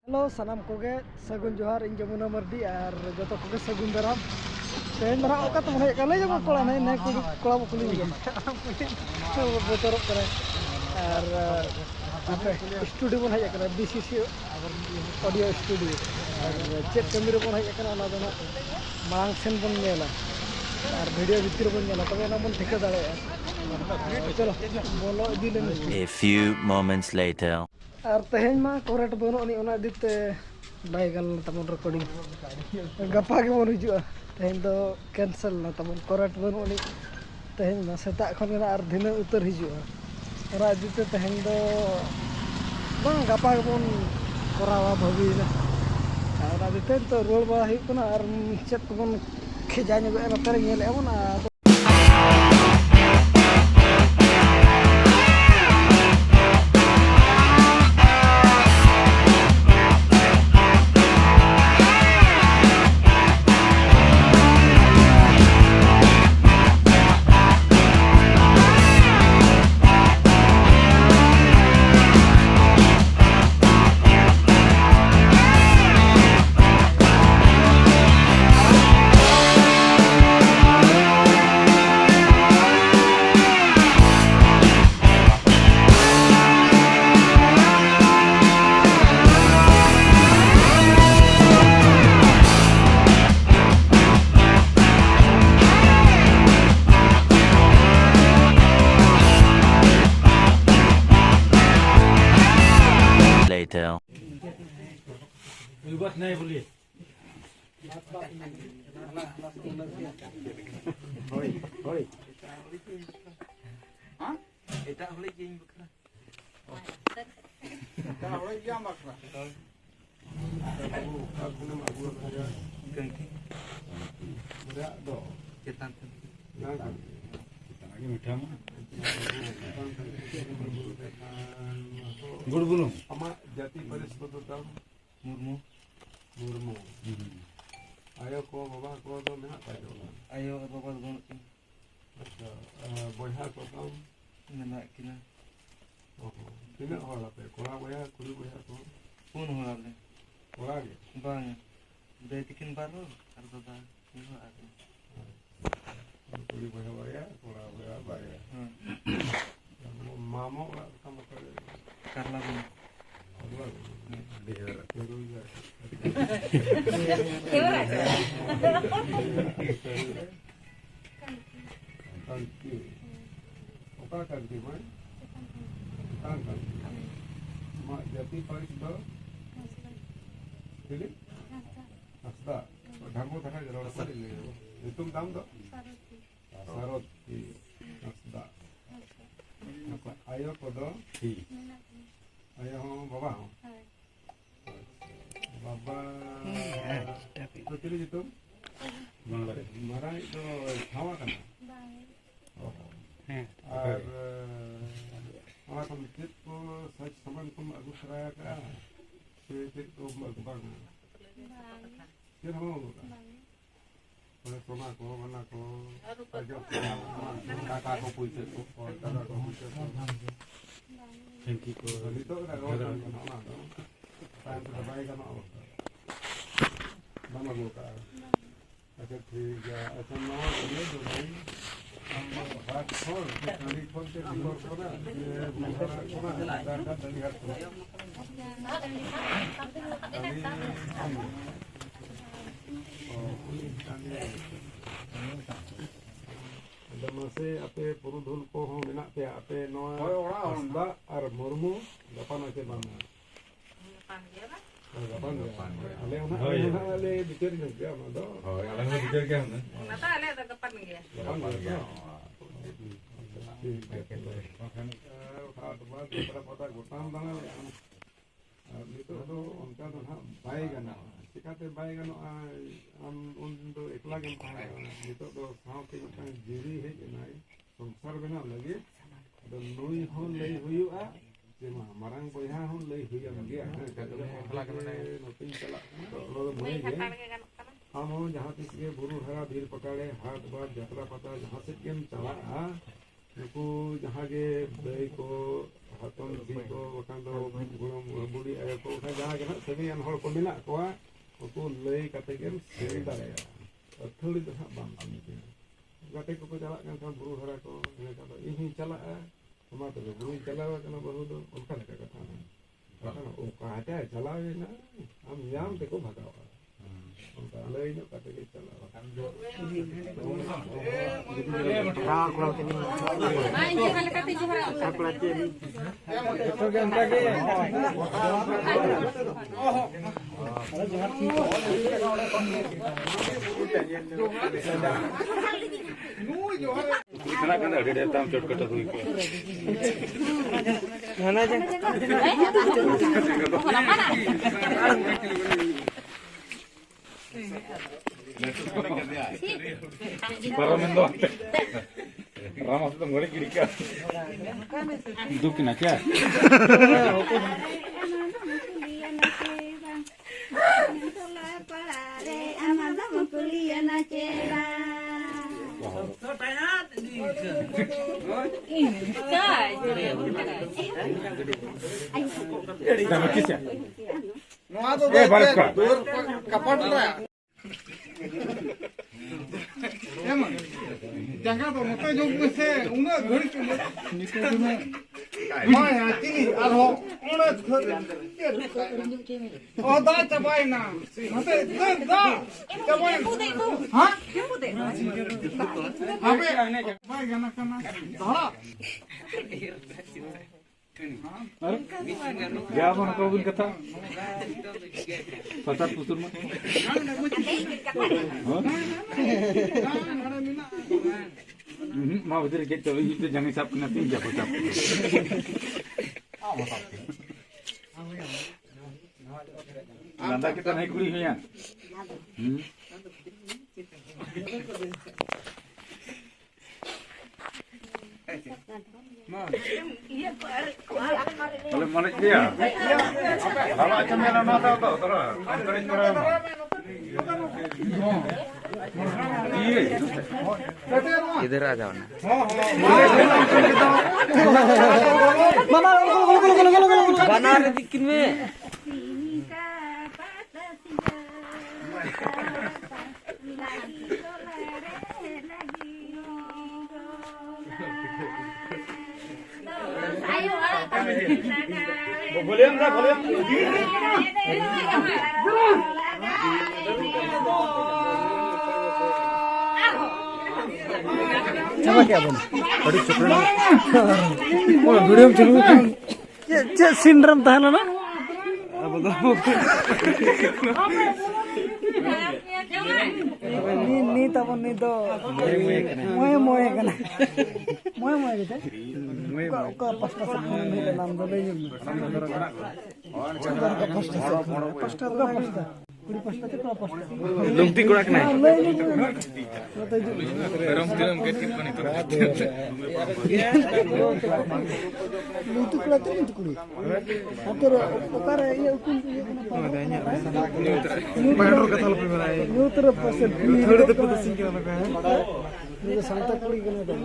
Hello सनाम कोगे सगुन जोहार इन जमुना मर्दी और जो कोगे सगुन दाराम तेन दारा ओका तो भाई कले जब कोला नहीं नहीं कोला बकुली बोतरब करे और आपे स्टूडियो बन हज करे बीसीसी ऑडियो स्टूडियो और चेक कमी रे बन हज करे ओना दो मांग सेन बन नेला और वीडियो भितर बन नेला तबे ना बन ठिका दाड़े चलो बोलो इदी लेन A few moments later. और तेहन मा कोरेट बनो नि ओना दिते बाय गल तमन रिकॉर्डिंग गपा के मन हिजुआ तेहन दो कैंसिल ना तमन कोरेट बनो नि तेहन मा सेता खन और दिन उतर हिजुआ ओरा दिते तेहन दो बंग गपा के बन कोरावा भवी ना ओरा दिते तो रोल बा हिक ना और चेक बन खिजा न्यगो ना तेरे नेल एमन Later. Buat naik boleh. Hoi, hoi. Hah? Kita boleh jing bakra. Kita boleh jam bakra. Aku nama gua kerja. Kengki. Berat do. Kita lagi macam. Guru gunung. Ama jati baris betul tahu. Murmu. Ayo ko baba ko do menak pa do. Ayo baba do menak. Acha boyha ko kam menak kina. Oh. Kina hola pe kora boyha kuri boyha ko. Pun hola le. Hola ge. Bang. Dai tikin baru ar baba ini ada. Kuri boyha boyha kora boyha boyha. Mama kamu karla pun. Oka kanti mai, kan mak jati paris do, pilih, asda, dhammo thaka jero asda, itu dam do, sarot, asda, ayo kodo, ayo baba, baba, itu pilih itu, marah itu hawa kan? और हमारा committed को सच सामान को अगु कराया का फिर तो बाग फिर हम होगा और सोना को वना को जो काका को पूछे तो और दादा को पूछे तो थैंक यू को अभी तो ना टाइम तो दबाई का ना होता मामा को का अच्छा ठीक है अच्छा ना ये जो भाई बात खोल कहानी खोल के रिकॉर्ड करा ये कोना दादा दली हाथ दमसे अपे पुरुधुल को हो मेना पे अपे नोआ असदा और मुर्मू गपन के मामा गपन ale ona ale bicara ni dia mana oh ale mana bicara ke mana nata ale ada gappan gaya gappan gaya makan saat baat berapa gotam bangal itu tu onka tu ha baik kan sikate baik kan am undo ekla kan itu tu sao ke kan jiri hai nai samsar bena lagi dan nui hon lei huyua cuma marang boyha hon lei huya lagi ekla kan noting chala lo boleh je हम जहाँ किसी के बुरु हरा भीड़ पकड़े हाट बात यात्रा पता जहाँ से केम चला नुकु जहाँ के दाई को हाथम जी को बखान दो गुणम बुढ़ी आयो को जहाँ के ना सभी अन हर को मिला को उनको लई कते के से दाया अथड़ी तो बाम गाते को चला kan बुरु हरा को ने का इन चला मा तो बुरु चला kana बहु दो उनका लगा कथा kana उनका हटा चला ना हम याम ते को भगावा उनका लई न कते के चला इतना kan ada datang cot kata tu ikut mana aja Parlamento Ramos itu ngori kiri kan itu kena kya Nama kisah. Baris ka. Kapat lah. Emang, jangan tuh motor jauh se, udah garis tu, nikah tu na. Maya, ini, arho, udah. Oh, dah capai na. Nanti, dah, capai. Hah? Apa? Baik, anak kana. Dah. Ya, mana kau bin kata? Pasal pusur mah. Mau betul kita itu jangan sap kena tinjau sap. Nanti kita naik kuliahnya. Boleh mana dia? Kalau macam mana nak tahu tu, terus. Angkrin berapa? इधर आ जाओ ना बना रहे दिक्कत में Boleh tak? Boleh. Coba क्या बन बड़ी चुपड़ा वो वीडियो में चलू ये सिंड्रोम था ना अब नी तब नी तो मोए कना मोए gitu का पास्ता सब मिले नाम दले पास्ता कुड़ी पास्ता ते पास्ता लुंगती कोड़ा के नहीं Rom film kecil kan itu. Lutu kula tu lutu kuli. Atur ukar ya ukun ya Adanya. Bayar kata lebih berai. Lutu pasal. Third te pata sing kena ka hai. Ini Santa kuli kena dah.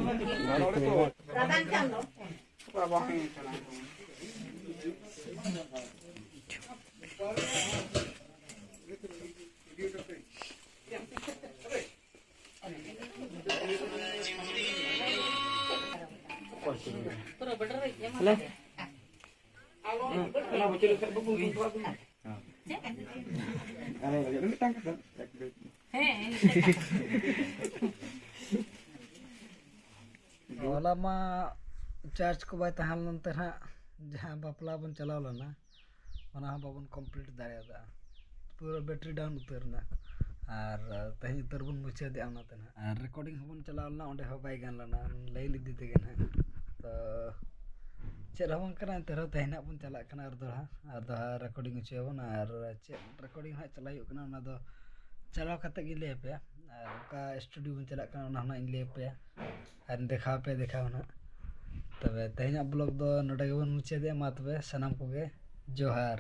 Wala ma charge ko bay tahal nanti ha जहाँ बापला बन चला ना वना बाबन complete दाड़ा पूरा battery down उतरना और तही उतर बन मुचा दे आना तना और रिकॉर्डिंग हबन चला ना ओंडे हो बाय गान लना लाइन इदी ते गना तो चेर हबन कना तेरो तहिना बन चला कना और दोहा रिकॉर्डिंग उचेबन और चे रिकॉर्डिंग हा चलाय कना ना दो चलाव कते गिले पे और का स्टूडियो बन चला कना ना इन ले पे और देखाव ना तबे तहिना ब्लॉग दो नोडे गेबन मुचा दे मा तबे सनाम कोगे जोहार।